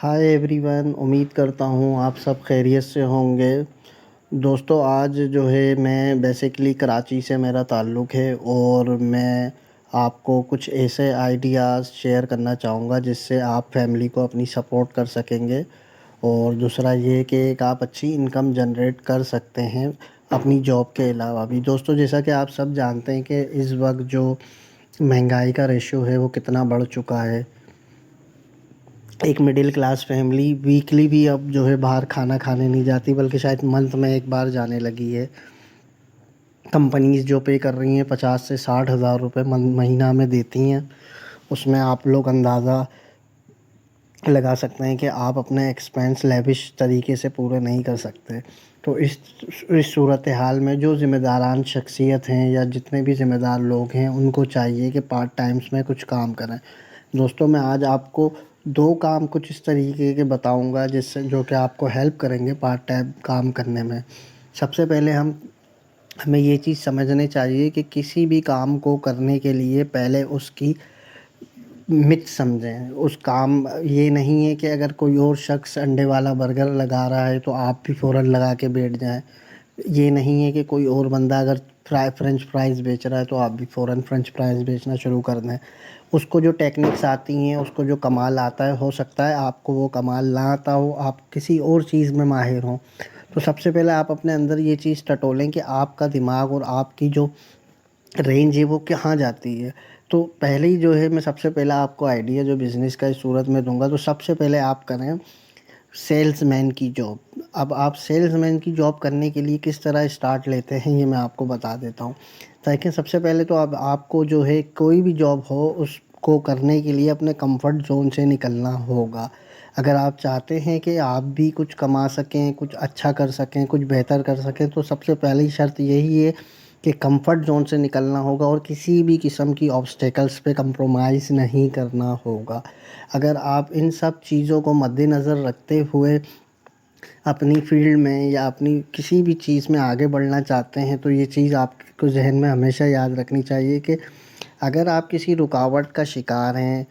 ہائے every one, امید کرتا ہوں آپ سب خیریت سے ہوں گے۔ دوستو، آج جو ہے میں بیسیکلی کراچی سے میرا تعلق ہے اور میں آپ کو کچھ ایسے آئیڈیاز شیئر کرنا چاہوں گا جس سے آپ فیملی کو اپنی سپورٹ کر سکیں گے، اور دوسرا یہ کہ ایک آپ اچھی انکم جنریٹ کر سکتے ہیں اپنی جاب کے علاوہ بھی۔ دوستو، جیسا کہ آپ سب جانتے ہیں کہ اس وقت جو مہنگائی کا ریشیو ہے وہ کتنا بڑھ چکا ہے۔ ایک مڈل کلاس فیملی ویکلی بھی اب جو ہے باہر کھانا کھانے نہیں جاتی، بلکہ شاید منتھ میں ایک بار جانے لگی ہے۔ کمپنیز جو پے کر رہی ہیں 50 سے 60 ہزار روپے مہینہ میں دیتی ہیں، اس میں آپ لوگ اندازہ لگا سکتے ہیں کہ آپ اپنے ایکسپینس لیوش طریقے سے پورے نہیں کر سکتے۔ تو اس صورتحال میں جو ذمہ داران شخصیت ہیں یا جتنے بھی ذمہ دار لوگ ہیں، ان کو چاہیے کہ پارٹ ٹائمز میں کچھ کام کریں۔ دوستوں، میں آج آپ کو 2 کام کچھ اس طریقے کے بتاؤں گا جس سے جو کہ آپ کو ہیلپ کریں گے پارٹ ٹائم کام کرنے میں۔ سب سے پہلے ہمیں یہ چیز سمجھنے چاہیے کہ کسی بھی کام کو کرنے کے لیے پہلے اس کی مت سمجھیں۔ اس کام یہ نہیں ہے کہ اگر کوئی اور شخص انڈے والا برگر لگا رہا ہے تو آپ بھی فوراً لگا کے بیٹھ جائیں۔ یہ نہیں ہے کہ کوئی اور بندہ اگر فرینچ فرائز بیچ رہا ہے تو آپ بھی فوراً فرینچ فرائز بیچنا شروع کر دیں۔ اس کو جو ٹیکنکس آتی ہیں، اس کو جو کمال آتا ہے، ہو سکتا ہے آپ کو وہ کمال نہ آتا ہو، آپ کسی اور چیز میں ماہر ہوں۔ تو سب سے پہلے آپ اپنے اندر یہ چیز ٹٹولیں کہ آپ کا دماغ اور آپ کی جو رینج ہے وہ کہاں جاتی ہے۔ تو پہلے ہی جو ہے میں سب سے پہلا آپ کو آئیڈیا جو بزنس کا اس صورت میں دوں گا، تو سب سے پہلے آپ کریں سیلز مین کی جاب۔ اب آپ سیلز مین کی جاب کرنے کے لیے کس طرح اسٹارٹ لیتے ہیں یہ میں آپ کو بتا دیتا ہوں۔ تاکہ سب سے پہلے تو اب آپ کو جو ہے کوئی بھی جاب ہو، اس کو کرنے کے لیے اپنے کمفرٹ زون سے نکلنا ہوگا۔ اگر آپ چاہتے ہیں کہ آپ بھی کچھ کما سکیں، کچھ اچھا کر سکیں، کچھ بہتر کر سکیں، تو سب سے پہلی شرط یہی ہے کہ کمفرٹ زون سے نکلنا ہوگا اور کسی بھی قسم کی آبسٹیکلز پہ کمپرومائز نہیں کرنا ہوگا۔ اگر آپ ان سب چیزوں کو مد نظر رکھتے ہوئے اپنی فیلڈ میں یا اپنی کسی بھی چیز میں آگے بڑھنا چاہتے ہیں، تو یہ چیز آپ کو ذہن میں ہمیشہ یاد رکھنی چاہیے کہ اگر آپ کسی رکاوٹ کا شکار ہیں،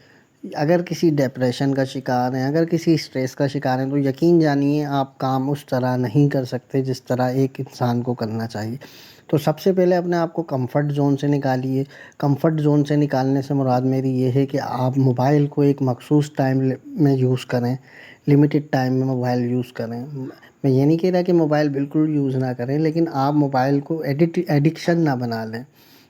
اگر کسی ڈپریشن کا شکار ہیں، اگر کسی اسٹریس کا شکار ہیں، تو یقین جانیے آپ کام اس طرح نہیں کر سکتے جس طرح ایک انسان کو کرنا چاہیے۔ تو سب سے پہلے اپنے آپ کو کمفرٹ زون سے نکالیے۔ کمفرٹ زون سے نکالنے سے مراد میری یہ ہے کہ آپ موبائل کو ایک مخصوص ٹائم میں یوز کریں، لمیٹڈ ٹائم میں موبائل یوز کریں۔ میں یہ نہیں کہہ رہا کہ موبائل بالکل یوز نہ کریں، لیکن آپ موبائل کو ایڈکشن نہ بنا لیں۔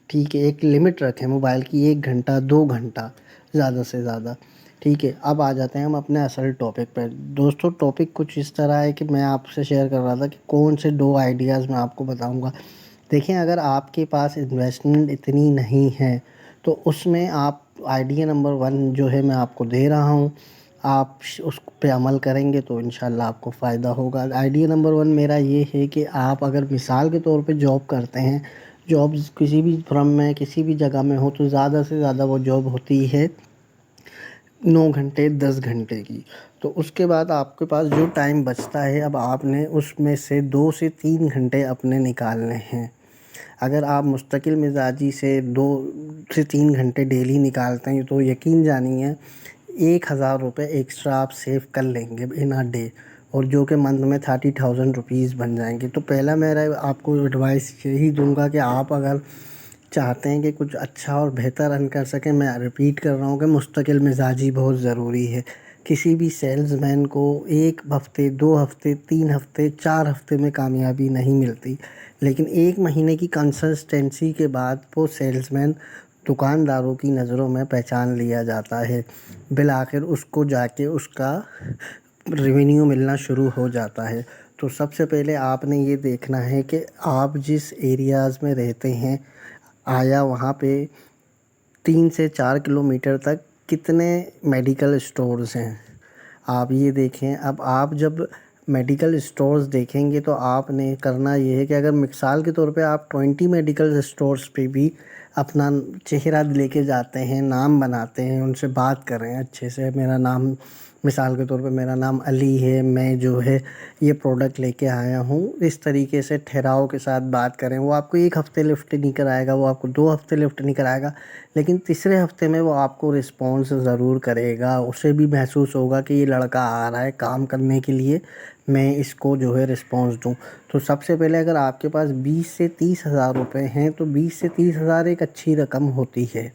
ٹھیک ہے، ایک لمٹ رکھیں موبائل کی، 1 گھنٹہ 2 گھنٹہ زیادہ سے زیادہ۔ ٹھیک ہے، اب آ جاتے ہیں ہم اپنے اصل ٹاپک پہ۔ دوستو، ٹاپک کچھ اس طرح ہے کہ میں آپ سے شیئر کر رہا تھا کہ کون سے 2 آئیڈیاز میں آپ کو بتاؤں گا۔ دیکھیں، اگر آپ کے پاس انویسٹمنٹ اتنی نہیں ہے تو اس میں آپ آئیڈیا نمبر 1 جو ہے میں آپ کو دے رہا ہوں، آپ اس پہ عمل کریں گے تو انشاءاللہ آپ کو فائدہ ہوگا۔ آئیڈیا نمبر 1 میرا یہ ہے کہ آپ اگر مثال کے طور پہ جاب کرتے ہیں، جاب کسی بھی فرم میں کسی بھی جگہ میں ہو، تو زیادہ سے زیادہ وہ جاب ہوتی ہے 9 گھنٹے 10 گھنٹے کی۔ تو اس کے بعد آپ کے پاس جو ٹائم بچتا ہے، اب آپ نے اس میں سے 2 سے 3 گھنٹے اپنے نکالنے ہیں۔ اگر آپ مستقل مزاجی سے 2 سے 3 گھنٹے ڈیلی نکالتے ہیں تو یقین جانیے 1000 روپے ایکسٹرا آپ سیو کر لیں گے ان اے ڈے، اور جو کہ منتھ میں 30,000 روپیز بن جائیں گے۔ تو پہلا میرا آپ کو ایڈوائس یہی دوں گا کہ آپ اگر چاہتے ہیں کہ کچھ اچھا اور بہتر ارن کر سکیں، میں ریپیٹ کر رہا ہوں کہ مستقل مزاجی بہت ضروری ہے۔ کسی بھی سیلز مین کو 1 ہفتے 2 ہفتے 3 ہفتے 4 ہفتے میں کامیابی نہیں ملتی، لیکن 1 مہینے کی کنسسٹنسی کے بعد وہ سیلز مین دکانداروں کی نظروں میں پہچان لیا جاتا ہے۔ بالآخر اس کو جا کے اس کا ریونیو ملنا شروع ہو جاتا ہے۔ تو سب سے پہلے آپ نے یہ دیکھنا ہے کہ آپ جس ایریاز میں رہتے ہیں، آیا وہاں پہ 3 سے 4 کلومیٹر تک کتنے میڈیکل اسٹورز ہیں، آپ یہ دیکھیں۔ اب آپ جب میڈیکل اسٹورز دیکھیں گے تو آپ نے کرنا یہ ہے کہ اگر مثال کے طور پہ آپ 20 میڈیکل اسٹورز پہ بھی اپنا چہرہ لے کے جاتے ہیں، نام بناتے ہیں، ان سے بات کریں اچھے سے. میرا نام مثال کے طور پہ میرا نام علی ہے، میں جو ہے یہ پروڈکٹ لے کے آیا ہوں، اس طریقے سے ٹھہراؤ کے ساتھ بات کریں. وہ آپ کو 1 ہفتے لفٹ نہیں کرائے گا، وہ آپ کو 2 ہفتے لفٹ نہیں کرائے گا، لیکن تیسرے ہفتے میں وہ آپ کو رسپانس ضرور کرے گا. اسے بھی محسوس ہوگا کہ یہ لڑکا آ رہا ہے کام کرنے کے لیے، میں اس کو جو ہے رسپانس دوں. تو سب سے پہلے اگر آپ کے پاس 20 سے 30 ہزار روپے ہیں تو 20 سے 30 ہزار ایک اچھی رقم ہوتی ہے.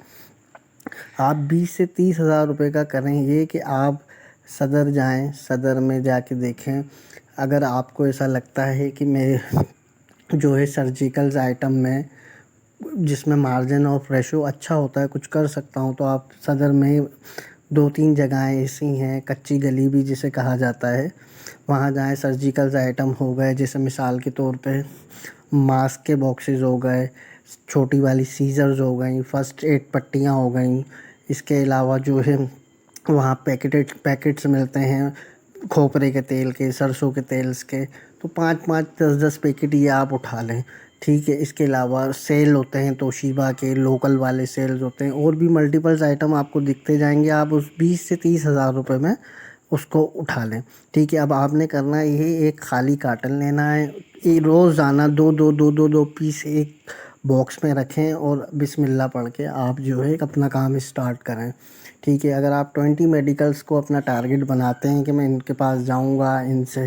آپ 20 سے 30 ہزار روپے کا کریں یہ کہ آپ صدر جائیں، صدر میں جا کے دیکھیں. اگر آپ کو ایسا لگتا ہے کہ میں جو ہے سرجیکلز آئٹم میں جس میں مارجن آف ریشو اچھا ہوتا ہے کچھ کر سکتا ہوں، تو آپ صدر میں 2-3 جگہیں ایسی ہیں، کچی گلی بھی جسے کہا جاتا ہے، وہاں جائیں. سرجیکلز آئٹم ہو گئے، جیسے مثال کے طور پہ ماسک کے باکسز ہو گئے، چھوٹی والی سیزرز ہو گئیں، فرسٹ ایڈ پٹیاں ہو گئیں. اس کے علاوہ جو ہے وہاں پیکٹس ملتے ہیں کھوپرے کے تیل کے، سرسوں کے تیلس کے، تو 5-5 10-10 پیکٹ یہ آپ اٹھا لیں. ٹھیک ہے. اس کے علاوہ سیل ہوتے ہیں توشیبا کے، لوکل والے سیلز ہوتے ہیں، اور بھی ملٹیپلز آئٹم آپ کو دکھتے جائیں گے. آپ اس 20 سے 30 ہزار روپے میں اس کو اٹھا لیں. ٹھیک ہے. اب آپ نے کرنا یہ ایک خالی کارٹن لینا ہے، روزانہ دو پیس ایک باکس میں رکھیں اور بسم اللہ پڑھ کے آپ جو ہے اپنا کام اسٹارٹ کریں. ٹھیک ہے. اگر آپ 20 میڈیکلز کو اپنا ٹارگٹ بناتے ہیں کہ میں ان کے پاس جاؤں گا، ان سے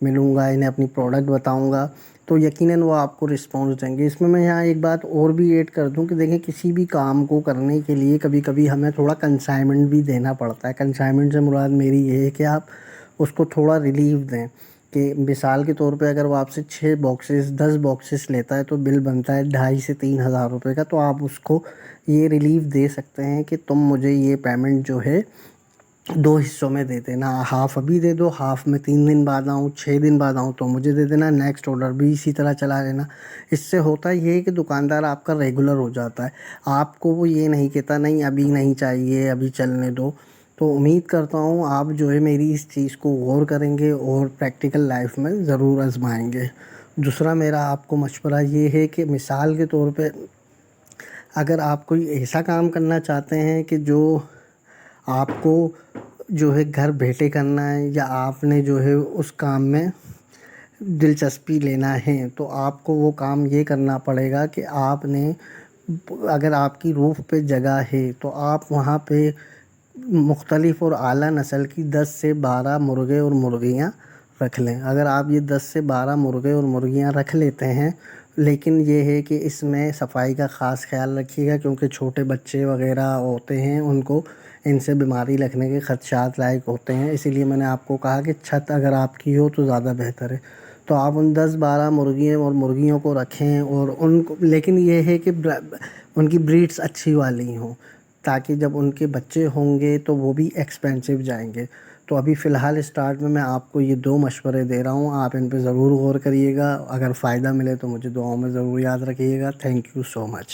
ملوں گا، انہیں اپنی پروڈکٹ بتاؤں گا، تو یقیناً وہ آپ کو رسپانس دیں گے. اس میں یہاں ایک بات اور بھی ایڈ کر دوں کہ دیکھیں کسی بھی کام کو کرنے کے لیے کبھی کبھی ہمیں تھوڑا کنسائنمنٹ بھی دینا پڑتا ہے. کنسائنمنٹ سے مراد میری یہ ہے کہ آپ اس کو تھوڑا ریلیف دیں. کہ مثال کے طور پہ اگر وہ آپ سے 6 باکسز 10 باکسز لیتا ہے تو بل بنتا ہے 2.5 سے 3 ہزار روپے کا، تو آپ اس کو یہ ریلیف دے سکتے ہیں کہ تم مجھے یہ پیمنٹ جو ہے 2 حصوں میں دے دینا، ہاف ابھی دے دو، ہاف میں 3 دن بعد آؤں، 6 دن بعد آؤں تو مجھے دے دینا، نیکسٹ آرڈر بھی اسی طرح چلا لینا. اس سے ہوتا یہ ہے کہ دکاندار آپ کا ریگولر ہو جاتا ہے، آپ کو وہ یہ نہیں کہتا نہیں ابھی نہیں چاہیے، ابھی چلنے دو. تو امید کرتا ہوں آپ جو ہے میری اس چیز کو غور کریں گے اور پریکٹیکل لائف میں ضرور آزمائیں گے. دوسرا میرا آپ کو مشورہ یہ ہے کہ مثال کے طور پہ اگر آپ کوئی ایسا کام کرنا چاہتے ہیں کہ جو آپ کو جو ہے گھر بیٹھے کرنا ہے، یا آپ نے جو ہے اس کام میں دلچسپی لینا ہے، تو آپ کو وہ کام یہ کرنا پڑے گا کہ آپ نے اگر آپ کی روف پہ جگہ ہے تو آپ وہاں پہ مختلف اور اعلیٰ نسل کی 10 سے 12 مرغے اور مرغیاں رکھ لیں. اگر آپ یہ 10 سے 12 مرغے اور مرغیاں رکھ لیتے ہیں، لیکن یہ ہے کہ اس میں صفائی کا خاص خیال رکھیے گا، کیونکہ چھوٹے بچے وغیرہ ہوتے ہیں، ان کو ان سے بیماری لگنے کے خدشات لائق ہوتے ہیں. اسی لیے میں نے آپ کو کہا کہ چھت اگر آپ کی ہو تو زیادہ بہتر ہے. تو آپ ان 10-12 مرغیوں اور مرغیوں کو رکھیں، اور ان کو لیکن یہ ہے کہ ان کی بریڈس اچھی والی ہوں، تاکہ جب ان کے بچے ہوں گے تو وہ بھی ایکسپینسو جائیں گے. تو ابھی فی الحال اسٹارٹ میں آپ کو یہ 2 مشورے دے رہا ہوں، آپ ان پہ ضرور غور کریے گا. اگر فائدہ ملے تو مجھے دعاؤں میں ضرور یاد رکھیے گا. Thank you so much.